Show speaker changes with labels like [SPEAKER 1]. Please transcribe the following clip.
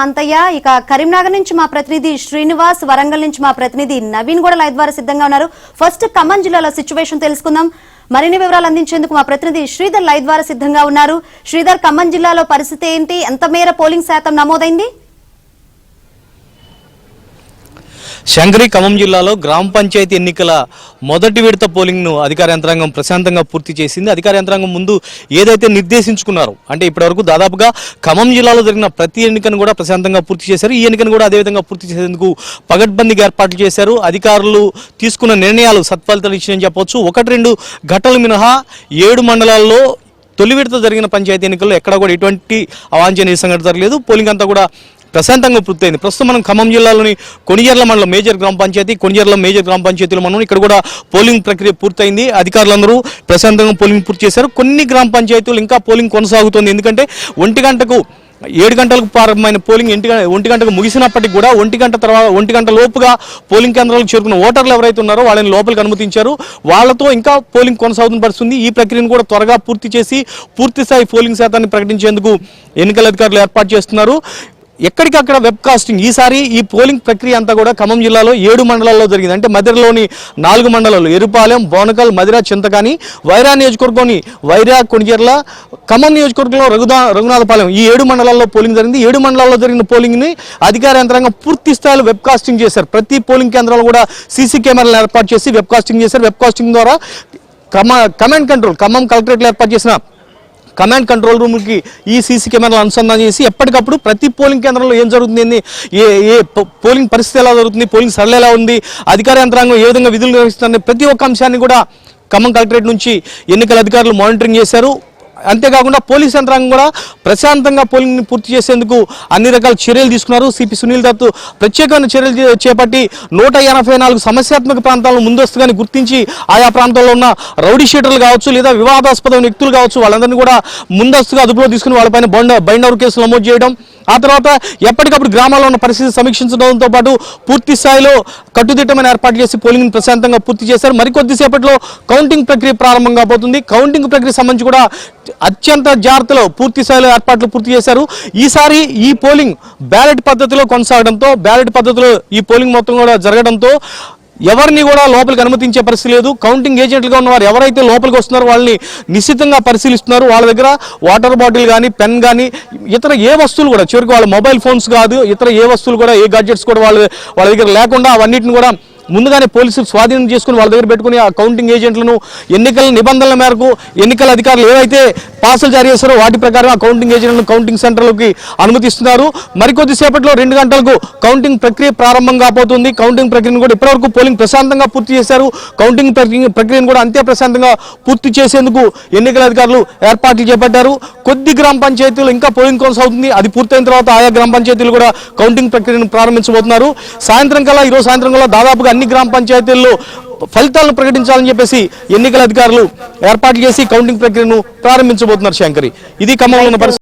[SPEAKER 1] అంతయ్య ఇక కరీంనగర్ నుంచి మా ప్రతినిధి శ్రీనివాస్, వరంగల్ నుంచి మా ప్రతినిధి నవీన్ కూడా లైవ్ ద్వారా సిద్ధంగా ఉన్నారు. ఫస్ట్ ఖమ్మం జిల్లాలో సిచ్యువేషన్ తెలుసుకుందాం. మరిన్ని వివరాలు అందించేందుకు మా ప్రతినిధి శ్రీధర్ లైవ్ ద్వారా సిద్ధంగా ఉన్నారు. శ్రీధర్, ఖమ్మం జిల్లాలో పరిస్థితి ఏంటి? ఎంత మేర పోలింగ్ శాతం నమోదైంది?
[SPEAKER 2] శంకరి, ఖమ్మం జిల్లాలో గ్రామ పంచాయతీ ఎన్నికల మొదటి విడత పోలింగ్ ను అధికార యంత్రాంగం ప్రశాంతంగా పూర్తి చేసింది. అధికార యంత్రాంగం ముందు ఏదైతే నిర్దేశించుకున్నారో, అంటే ఇప్పటివరకు దాదాపుగా ఖమ్మం జిల్లాలో జరిగిన ప్రతి ఎన్నికను కూడా ప్రశాంతంగా పూర్తి చేశారు. ఈ ఎన్నికను కూడా అదేవిధంగా పూర్తి చేసేందుకు పగడ్బందీగా ఏర్పాట్లు చేశారు. అధికారులు తీసుకున్న నిర్ణయాలు సత్ఫలితాలు ఇచ్చాయని చెప్పవచ్చు. 1-2 ఘటనలు మినహా 7 మండలాల్లో తొలి విడత జరిగిన పంచాయతీ ఎన్నికల్లో ఎక్కడ కూడా ఎటువంటి అవాంఛనీయ సంఘటన జరగలేదు. పోలింగ్ అంతా కూడా ప్రశాంతంగా పూర్తయింది. ప్రస్తుతం మనం ఖమ్మం జిల్లాలోని కొణిజర్ల మండలం మేజర్ గ్రామ పంచాయతీ, కొణిజర్ల మేజర్ గ్రామ పంచాయతీలో మనం ఇక్కడ కూడా పోలింగ్ ప్రక్రియ పూర్తయింది. అధికారులందరూ ప్రశాంతంగా పోలింగ్ పూర్తి చేశారు. కొన్ని గ్రామ పంచాయతీలు ఇంకా పోలింగ్ కొనసాగుతోంది. ఎందుకంటే 7 గంటలకు ప్రారంభమైన పోలింగ్ 1 గంటకు ముగిసినప్పటికీ కూడా 1 గంట లోపుగా పోలింగ్ కేంద్రాలకు చేరుకున్న ఓటర్లు ఎవరైతే ఉన్నారో వాళ్ళని లోపలికి అనుమతించారు. వాళ్ళతో ఇంకా పోలింగ్ కొనసాగుతున్న పరిస్థితి. ఈ ప్రక్రియను కూడా త్వరగా పూర్తి చేసి పూర్తిస్థాయి పోలింగ్ శాతాన్ని ప్రకటించేందుకు ఎన్నికల అధికారులు ఏర్పాటు చేస్తున్నారు. ఎక్కడికక్కడ వెబ్ కాస్టింగ్. ఈసారి ఈ పోలింగ్ ప్రక్రియ అంతా కూడా ఖమ్మం జిల్లాలో 7 మండలాల్లో జరిగింది. అంటే మదిరలోని 4 మండలాలు ఎరుపాలెం, బోనకల్, మదిర, చింతకాని, వైరా నియోజకవర్గంలోని వైరా, కొణిజర్ల, ఖమ్మం నియోజకవర్గంలో రఘునాథపాలెం, ఈ 7 మండలాల్లో పోలింగ్ జరిగింది. 7 మండలాల్లో జరిగిన పోలింగ్ని అధికార యంత్రాంగం పూర్తి స్థాయిలో వెబ్ కాస్టింగ్ చేశారు. ప్రతి పోలింగ్ కేంద్రాలు కూడా సీసీ కెమెరాలు ఏర్పాటు చేసి వెబ్ కాస్టింగ్ చేశారు. వెబ్ కాస్టింగ్ ద్వారా కమాండ్ కంట్రోల్, ఖమ్మం కలెక్టరేట్లో ఏర్పాటు చేసిన కమాండ్ కంట్రోల్ రూమ్కి ఈ సీసీ కెమెరాలు అనుసంధానం చేసి ఎప్పటికప్పుడు ప్రతి పోలింగ్ కేంద్రంలో ఏం జరుగుతుంది, ఏ పోలింగ్ పరిస్థితి ఎలా జరుగుతుంది, పోలింగ్ సరళ ఎలా ఉంది, అధికార యంత్రాంగం ఏ విధంగా విధులు నిర్వహిస్తుంది, ప్రతి ఒక్క అంశాన్ని కూడా ఖమ్మం కలెక్టరేట్ నుంచి ఎన్నికల అధికారులు మానిటరింగ్ చేశారు. అంతేకాకుండా పోలీస్ యంత్రాంగం కూడా ప్రశాంతంగా పోలింగ్ని పూర్తి చేసేందుకు అన్ని రకాల చర్యలు తీసుకున్నారు. సిపి సునీల్ దత్ ప్రత్యేకమైన చర్యలు చేపట్టి 184 సమస్యాత్మక ప్రాంతాలను ముందస్తుగానే గుర్తించి ఆయా ప్రాంతాల్లో ఉన్న రౌడీ షీటర్లు కావచ్చు లేదా వివాదాస్పద వ్యక్తులు కావచ్చు వాళ్ళందరినీ కూడా ముందస్తుగా అదుపులో తీసుకుని వాళ్ళపైన బైండర్ కేసులు నమోదు చేయడం, ఆ తర్వాత ఎప్పటికప్పుడు గ్రామాల్లో ఉన్న పరిస్థితి సమీక్షించడంతో పాటు పూర్తి స్థాయిలో కట్టుదిట్టమైన ఏర్పాటు చేసి పోలింగ్ ప్రశాంతంగా పూర్తి చేశారు. మరికొద్దిసేపట్లో కౌంటింగ్ ప్రక్రియ ప్రారంభం కాబోతుంది. కౌంటింగ్ ప్రక్రియ సంబంధించి కూడా అత్యంత జాగ్రత్తలో పూర్తి స్థాయిలో ఏర్పాట్లు పూర్తి చేశారు. ఈసారి ఈ పోలింగ్ బ్యాలెట్ పద్ధతిలో కొనసాగడంతో, బ్యాలెట్ పద్ధతిలో ఈ పోలింగ్ మొత్తం కూడా జరగడంతో ఎవరిని కూడా లోపలికి అనుమతించే పరిస్థితి లేదు. కౌంటింగ్ ఏజెంట్లుగా ఉన్నవారు ఎవరైతే లోపలికి వస్తున్నారో వాళ్ళని నిశ్చితంగా పరిశీలిస్తున్నారు. వాళ్ళ దగ్గర వాటర్ బాటిల్ కానీ, పెన్ కానీ, ఇతర ఏ వస్తువులు కూడా, చివరికి వాళ్ళ మొబైల్ ఫోన్స్ కాదు, ఇతర ఏ వస్తువులు కూడా, ఏ గాడ్జెట్స్ కూడా వాళ్ళ దగ్గర లేకుండా అవన్నిటిని కూడా ముందుగానే పోలీసులు స్వాధీనం చేసుకుని వాళ్ళ దగ్గర పెట్టుకుని ఆ కౌంటింగ్ ఏజెంట్లను ఎన్నికల నిబంధనల మేరకు ఎన్నికల అధికారులు ఏవైతే పాసులు జారీ చేశారో వాటి ప్రకారం ఆ కౌంటింగ్ ఏజెంట్లను కౌంటింగ్ సెంటర్లోకి అనుమతిస్తున్నారు. మరికొద్దిసేపట్లో 2 గంటలకు కౌంటింగ్ ప్రక్రియ ప్రారంభం కాబోతుంది. కౌంటింగ్ ప్రక్రియను కూడా ఇప్పటివరకు పోలింగ్ ప్రశాంతంగా పూర్తి చేశారు. కౌంటింగ్ ప్రక్రియను కూడా అంతే ప్రశాంతంగా పూర్తి చేసేందుకు ఎన్నికల అధికారులు ఏర్పాట్లు చేపట్టారు. కొద్ది గ్రామ పంచాయతీలు ఇంకా పోలింగ్ కొనసాగుతుంది. అది పూర్తయిన తర్వాత ఆయా గ్రామ పంచాయతీలు కూడా కౌంటింగ్ ప్రక్రియను ప్రారంభించబోతున్నారు. ఈరోజు సాయంత్రం కల్లా దాదాపుగా అన్ని గ్రామ పంచాయతీల్లో ఫలితాలను ప్రకటించాలని చెప్పేసి ఎన్నికల అధికారులు ఏర్పాట్లు చేసి కౌంటింగ్ ప్రక్రియను ప్రారంభించబోతున్నారు. శంకరి, ఇది ఖమ్మంలో ఉన్న పరిస్థితి.